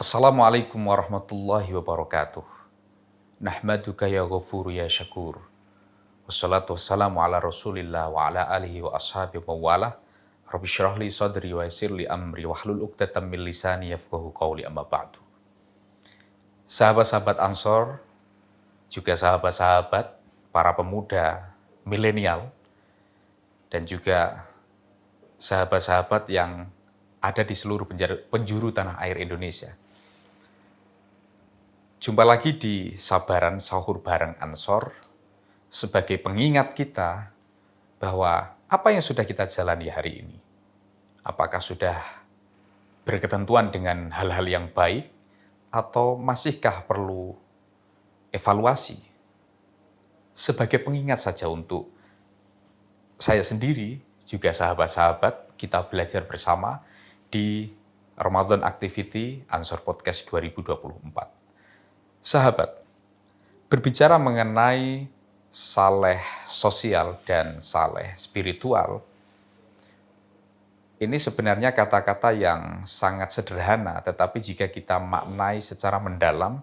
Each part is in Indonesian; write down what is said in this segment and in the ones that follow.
Assalamualaikum warahmatullahi wabarakatuh. Nahmaduka ya ghafuru ya syakur. Wassalatu wassalamu ala rasulillah wa ala alihi wa ashabihi wa wala. Rabbi syrah li sadri wa yassir li amri wahlul uqdatam min lisani yafqahu qawli amma ba'du. Sahabat-sahabat Ansor, juga sahabat-sahabat para pemuda milenial, dan juga sahabat-sahabat yang ada di seluruh penjuru tanah air Indonesia. Jumpa lagi di Sabaran Sahur Bareng Ansor sebagai pengingat kita bahwa apa yang sudah kita jalani hari ini, apakah sudah berketentuan dengan hal-hal yang baik atau masihkah perlu evaluasi. Sebagai pengingat saja untuk saya sendiri, juga sahabat-sahabat, kita belajar bersama di Ramadan Activity Ansor Podcast 2024. Sahabat, berbicara mengenai saleh sosial dan saleh spiritual, ini sebenarnya kata-kata yang sangat sederhana, tetapi jika kita maknai secara mendalam,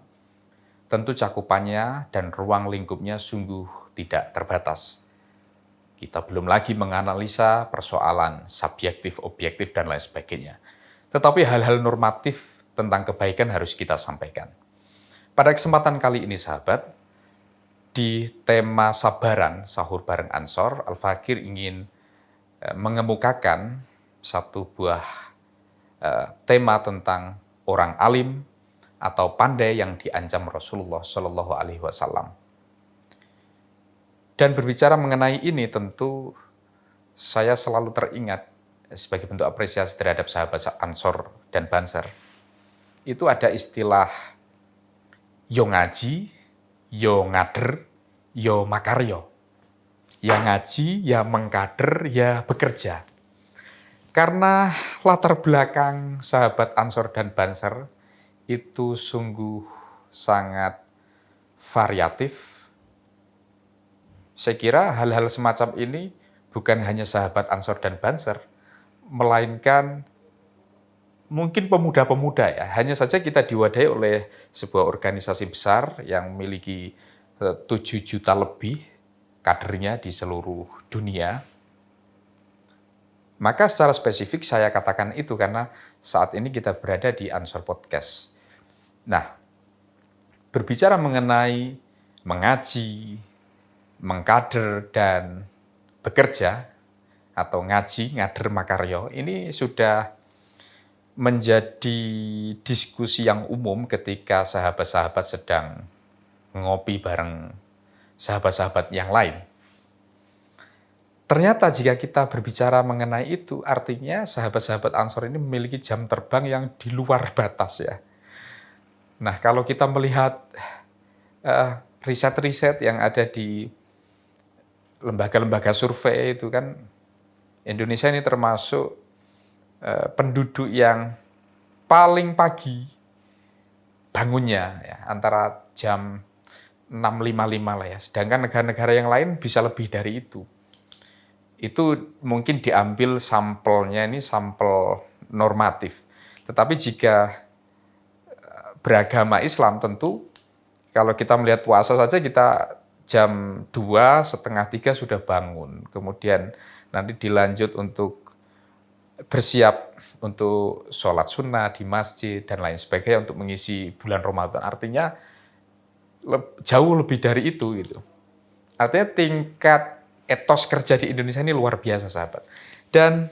tentu cakupannya dan ruang lingkupnya sungguh tidak terbatas. Kita belum lagi menganalisa persoalan subjektif, objektif, dan lain sebagainya. Tetapi hal-hal normatif tentang kebaikan harus kita sampaikan. Pada kesempatan kali ini, sahabat, di tema Sabaran Sahur Bareng Ansor, Al-Fakir ingin mengemukakan satu buah tema tentang orang alim atau pandai yang diancam Rasulullah Shallallahu Alaihi Wasallam. Dan berbicara mengenai ini, tentu saya selalu teringat sebagai bentuk apresiasi terhadap sahabat Ansor dan Banser. Itu ada istilah yo ngaji, yo ngader, yo makaryo. Ya ngaji, ya mengkader, ya bekerja. Karena latar belakang sahabat Ansor dan Banser itu sungguh sangat variatif. Saya kira hal-hal semacam ini bukan hanya sahabat Ansor dan Banser, melainkan mungkin pemuda-pemuda ya. Hanya saja kita diwadahi oleh sebuah organisasi besar yang memiliki 7 juta lebih kadernya di seluruh dunia. Maka secara spesifik saya katakan itu karena saat ini kita berada di Ansor Podcast. Nah, berbicara mengenai mengaji, mengkader, dan bekerja, atau ngaji, ngader, makaryo, ini sudah menjadi diskusi yang umum ketika sahabat-sahabat sedang ngopi bareng sahabat-sahabat yang lain. Ternyata jika kita berbicara mengenai itu, artinya sahabat-sahabat Ansor ini memiliki jam terbang yang di luar batas ya. Nah, kalau kita melihat riset-riset yang ada di lembaga-lembaga survei itu kan, Indonesia ini termasuk penduduk yang paling pagi bangunnya ya, antara jam 6.55 lah ya. Sedangkan negara-negara yang lain bisa lebih dari itu. Itu mungkin diambil sampelnya ini sampel normatif. Tetapi jika beragama Islam tentu kalau kita melihat puasa saja kita jam 2, setengah 3 sudah bangun. Kemudian nanti dilanjut untuk bersiap untuk sholat sunnah di masjid dan lain sebagainya untuk mengisi bulan Ramadan. Artinya jauh lebih dari itu gitu. Artinya tingkat etos kerja di Indonesia ini luar biasa, sahabat. Dan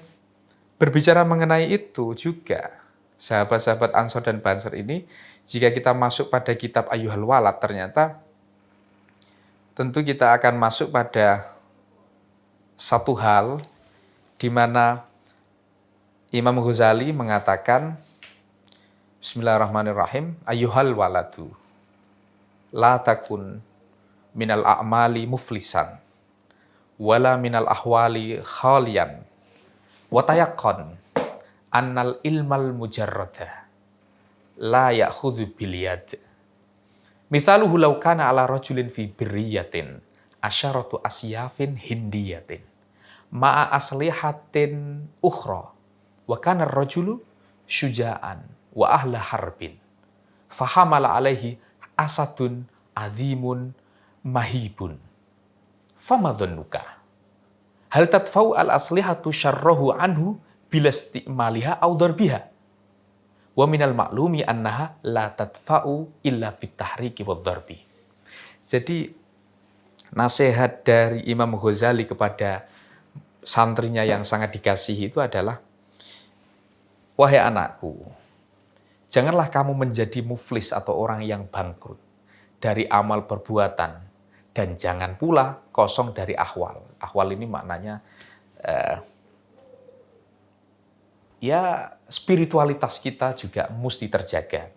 berbicara mengenai itu juga, sahabat-sahabat Ansor dan Banser ini, jika kita masuk pada kitab Ayyuhal Walad, ternyata tentu kita akan masuk pada satu hal di mana Imam Ghazali mengatakan, Bismillahirrahmanirrahim, ayyuhal waladu, la takun minal a'mali muflisan, wala minal ahwali khalian, watayakkon annal ilmal mujarrada, la ya'khudhu biliyad. Mithaluhu law kana ala rajulin fi birriyatin, asyaratu asyafin hindiyatin, ma'a aslihatin ukhra, wa kana ar-rajulu syuja'an wa ahla harbin fahamala alaihi asadun azimun mahibun. Famadhannuka hal tadfau al-aslihatu syarrahu anhu bila istimaliha aw darbiha. Wa minal maklumi annaha la tadfa'u illa bitahriki wa darbi. Jadi nasihat dari Imam Ghazali kepada santrinya yang sangat dikasihi itu adalah, wahai anakku, janganlah kamu menjadi muflis atau orang yang bangkrut dari amal perbuatan, dan jangan pula kosong dari ahwal. Ahwal ini maknanya ya spiritualitas kita juga mesti terjaga.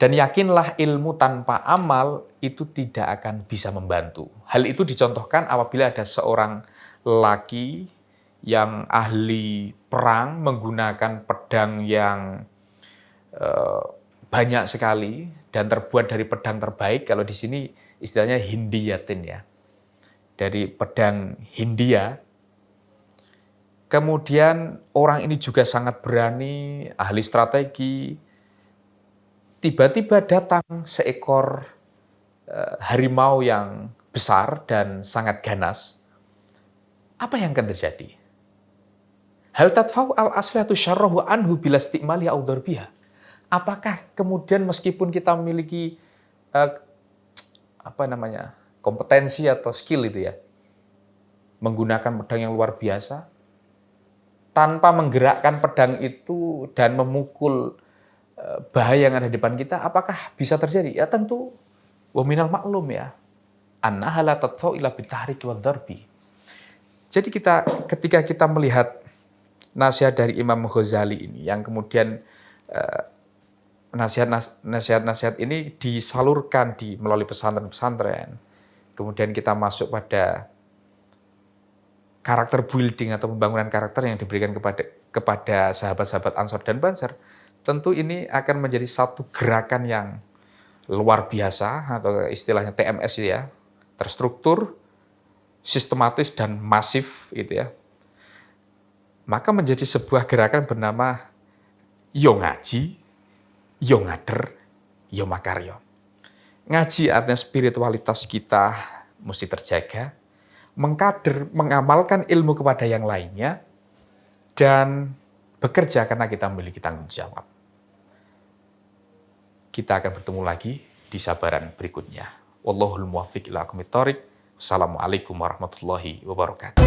Dan yakinlah ilmu tanpa amal itu tidak akan bisa membantu. Hal itu dicontohkan apabila ada seorang lelaki yang ahli perang menggunakan pedang yang banyak sekali dan terbuat dari pedang terbaik. Kalau di sini istilahnya Hindiyatin ya. Dari pedang Hindia. Kemudian orang ini juga sangat berani, ahli strategi. Tiba-tiba datang seekor harimau yang besar dan sangat ganas. Apa yang akan terjadi? Hal tadfa'u al-aslihatu syarrahu anhu bila istimali aw darbiha. Apakah kemudian meskipun kita memiliki kompetensi atau skill itu ya, menggunakan pedang yang luar biasa, tanpa menggerakkan pedang itu dan memukul bahaya yang ada di depan kita, apakah bisa terjadi? Ya tentu, wa minal maklum ya, annaha la tadfa'u illa bitahriki wa darbi. Jadi ketika kita melihat nasihat dari Imam Ghazali ini, yang kemudian nasihat-nasihat ini disalurkan melalui pesantren-pesantren, kemudian kita masuk pada karakter building atau pembangunan karakter yang diberikan kepada sahabat-sahabat Ansor dan Banser, tentu ini akan menjadi satu gerakan yang luar biasa atau istilahnya TMS ya, terstruktur, sistematis dan masif gitu ya. Maka menjadi sebuah gerakan bernama yo ngaji, yo ngader, yo makaryo. Ngaji artinya spiritualitas kita mesti terjaga, mengkader, mengamalkan ilmu kepada yang lainnya, dan bekerja karena kita memiliki tanggung jawab. Kita akan bertemu lagi di sabaran berikutnya. Wallahul muwaffiq ila aqwamit thoriq. Wassalamualaikum warahmatullahi wabarakatuh.